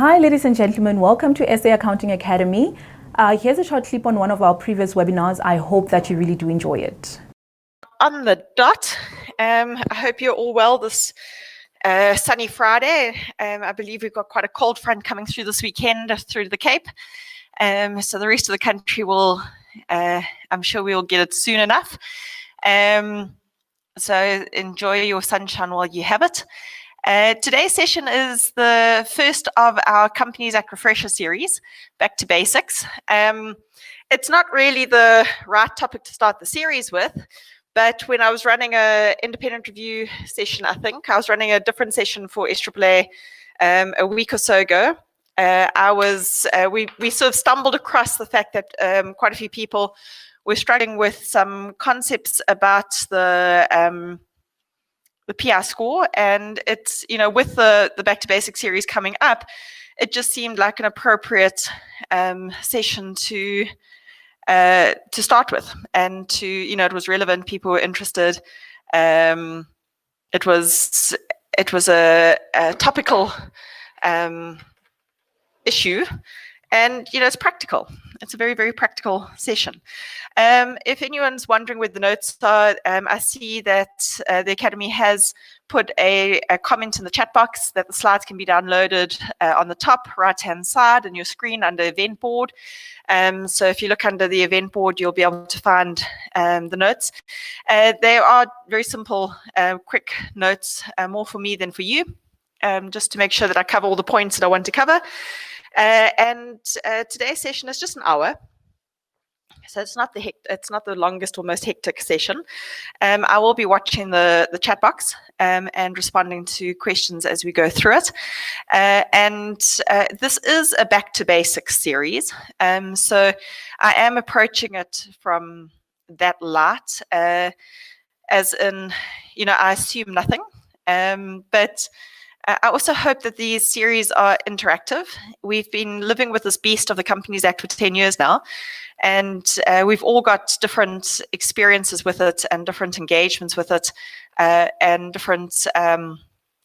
Hi, ladies and gentlemen. Welcome to SA Accounting Academy. Here's a short clip on one of our previous webinars. I hope that you really do enjoy it. On the dot. I hope you're all well this sunny Friday. I believe we've got quite a cold front coming through this weekend through the Cape. So the rest of the country will, I'm sure we'll get it soon enough. So enjoy your sunshine while you have it. Today's session is the first of our Companies Act Refresher series, Back to Basics. It's not really the right topic to start the series with, but when I was running an independent review session, I was running a different session for SAAA a week or so ago. We sort of stumbled across the fact that quite a few people were struggling with some concepts about the PIS score, and it's, you know, with the Back to Basics series coming up, it just seemed like an appropriate session to start with, and to, you know, it was relevant, people were interested. It was a topical issue, and, you know, it's practical. It's a very, very practical session. If anyone's wondering where the notes are, I see that the Academy has put a comment in the chat box that the slides can be downloaded on the top right-hand side on your screen under Event Board. So if you look under the Event Board, you'll be able to find the notes. They are very simple, quick notes, more for me than for you, just to make sure that I cover all the points that I want to cover. Today's session is just an hour, so it's not the longest or most hectic session. I will be watching the chat box and responding to questions as we go through it. This is a Back to Basics series, so I am approaching it from that light, as in, you know, I assume nothing, but I also hope that these series are interactive. We've been living with this beast of the Companies Act for 10 years now, and we've all got different experiences with it and different engagements with it, and different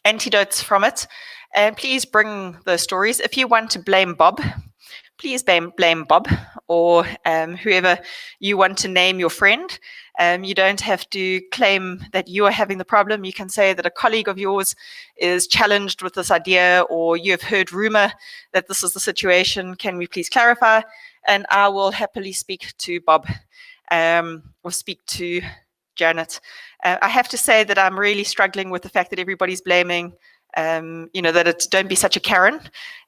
antidotes from it. And please bring those stories. If you want to blame Bob, please blame Bob, or whoever you want to name your friend. You don't have to claim that you are having the problem. You can say that a colleague of yours is challenged with this idea, or you have heard rumor that this is the situation. Can we please clarify? And I will happily speak to Bob, or speak to Janet. I have to say that I'm really struggling with the fact that everybody's blaming, you know, that it's don't be such a Caryn.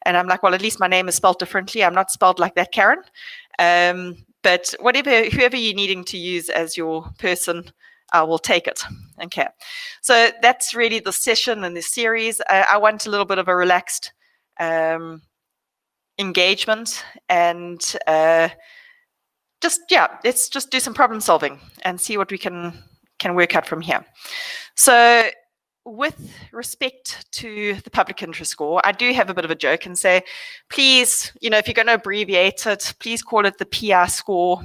And I'm like, well, at least my name is spelled differently. I'm not spelled like that Caryn. But whoever you're needing to use as your person, I will take it. Okay. So that's really the session and the series. I want a little bit of a relaxed engagement, and let's just do some problem solving and see what we can work out from here. So with respect to the public interest score, I do have a bit of a joke and say, please, you know, if you're going to abbreviate it, please call it the PIS score.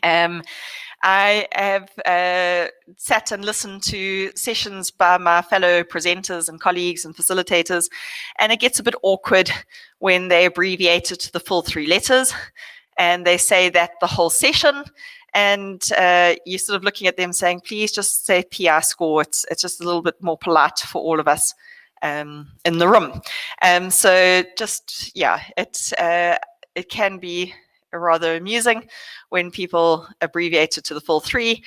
I have sat and listened to sessions by my fellow presenters and colleagues and facilitators, and it gets a bit awkward when they abbreviate it to the full 3 letters, and they say that the whole session. And you're sort of looking at them saying, please just say PIS score. It's just a little bit more polite for all of us in the room. So just, yeah, it can be rather amusing when people abbreviate it to the full 3.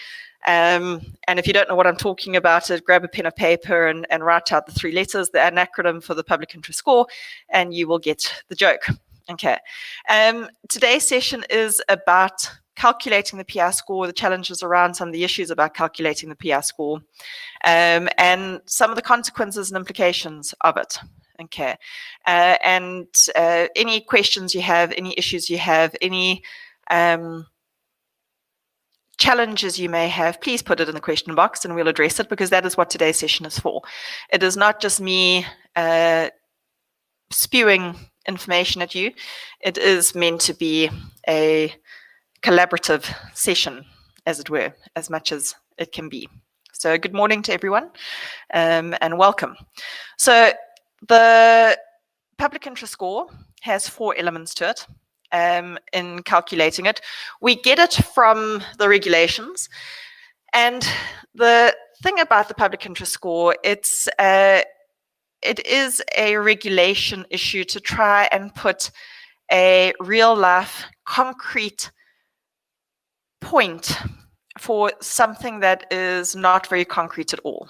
And if you don't know what I'm talking about, grab a pen and paper and write out the 3 letters, the acronym for the public interest score, and you will get the joke. Okay. Today's session is about calculating the PIS score, the challenges around some of the issues about calculating the PIS score, and some of the consequences and implications of it. Okay. Any questions you have, any issues you have, any challenges you may have, please put it in the question box and we'll address it, because that is what today's session is for. It is not just me spewing information at you. It is meant to be a collaborative session, as it were, as much as it can be. So good morning to everyone, and welcome. So the public interest score has 4 elements to it. In calculating it, we get it from the regulations, and the thing about the public interest score, it is a regulation issue to try and put a real life concrete point for something that is not very concrete at all.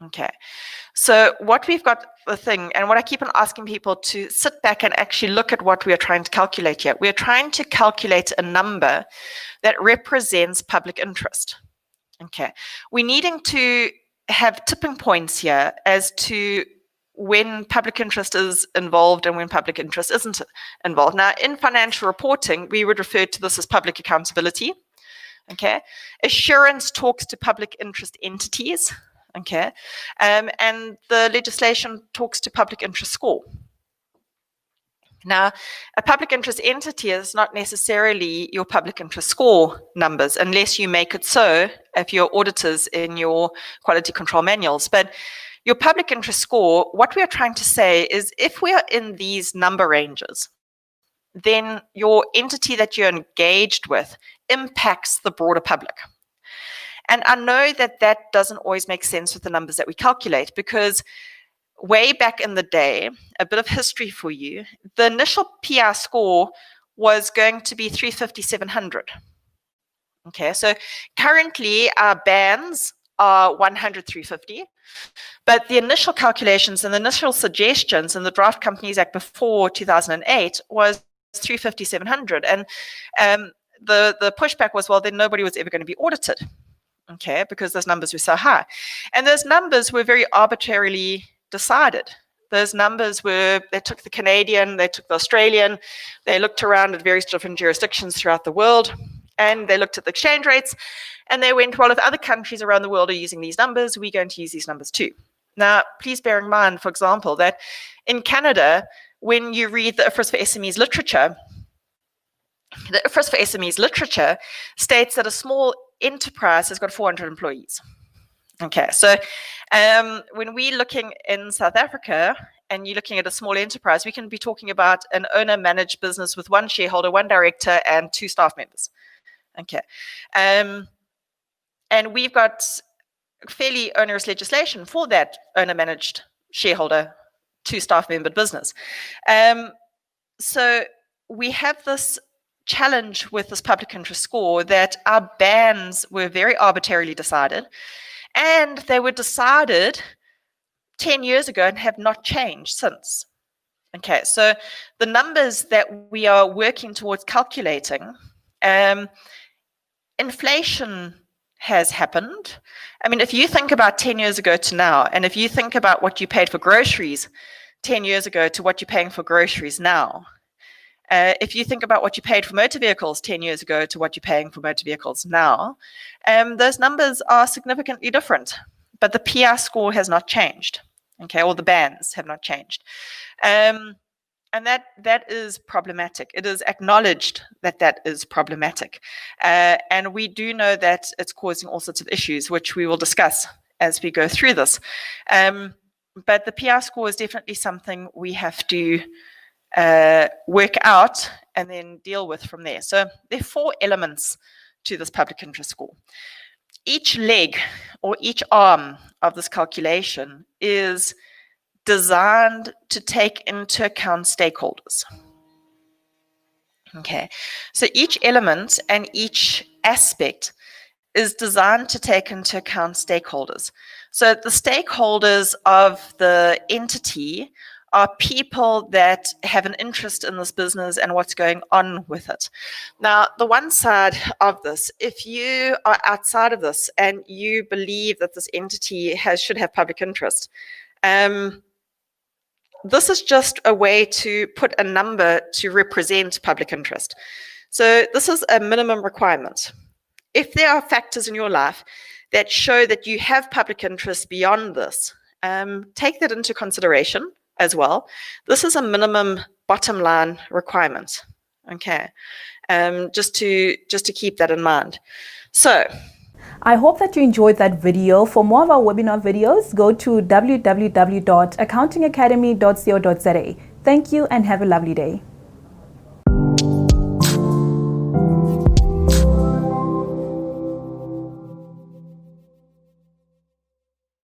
Okay, so what we've got the thing, and what I keep on asking people to sit back and actually look at what we are trying to calculate here. We are trying to calculate a number that represents public interest. Okay, we're needing to have tipping points here as to when public interest is involved and when public interest isn't involved. Now, in financial reporting, we would refer to this as public accountability. Okay, assurance talks to public interest entities. Okay, and the legislation talks to public interest score. Now, a public interest entity is not necessarily your public interest score numbers, unless you make it so if you're auditors in your quality control manuals. But your public interest score, what we are trying to say is if we are in these number ranges, then your entity that you're engaged with impacts the broader public. And I know that that doesn't always make sense with the numbers that we calculate, because way back in the day, a bit of history for you, the initial PIS score was going to be 350, 700. Okay, so currently our bands are 100, 350. But the initial calculations and the initial suggestions in the Draft Companies Act before 2008 was 350, 700. And the pushback was, well, then nobody was ever going to be audited. Okay, because those numbers were so high. And those numbers were very arbitrarily decided. Those numbers were, they took the Canadian, they took the Australian, they looked around at various different jurisdictions throughout the world, and they looked at the exchange rates, and they went, well, if other countries around the world are using these numbers, we're going to use these numbers too. Now, please bear in mind, for example, that in Canada, when you read the IFRS for SMEs literature, the IFRS for SMEs literature states that a small enterprise has got 400 employees. Okay, so when we're looking in South Africa and you're looking at a small enterprise, we can be talking about an owner-managed business with 1 shareholder, 1 director, and 2 staff members. Okay, and we've got fairly onerous legislation for that owner-managed shareholder, 2 staff member business. So we have this challenge with this public interest score that our bands were very arbitrarily decided, and they were decided 10 years ago and have not changed since. Okay, so the numbers that we are working towards calculating, inflation has happened. I mean, if you think about 10 years ago to now, and if you think about what you paid for groceries 10 years ago to what you're paying for groceries now, if you think about what you paid for motor vehicles 10 years ago to what you're paying for motor vehicles now, those numbers are significantly different. But the PIS score has not changed, okay, or the bands have not changed. And that is problematic. It is acknowledged that that is problematic. And we do know that it's causing all sorts of issues, which we will discuss as we go through this. But the PIS score is definitely something we have to work out and then deal with from there. So there are 4 elements to this public interest score. Each leg or each arm of this calculation is designed to take into account stakeholders. Okay, so each element and each aspect is designed to take into account stakeholders. So the stakeholders of the entity are people that have an interest in this business and what's going on with it. Now, the one side of this, if you are outside of this and you believe that this entity should have public interest, this is just a way to put a number to represent public interest. So this is a minimum requirement. If there are factors in your life that show that you have public interest beyond this, take that into consideration as well. This is a minimum bottom line requirement, okay? Just to keep that in mind. So, I hope that you enjoyed that video. For more of our webinar videos, go to www.accountingacademy.co.za. Thank you and have a lovely day.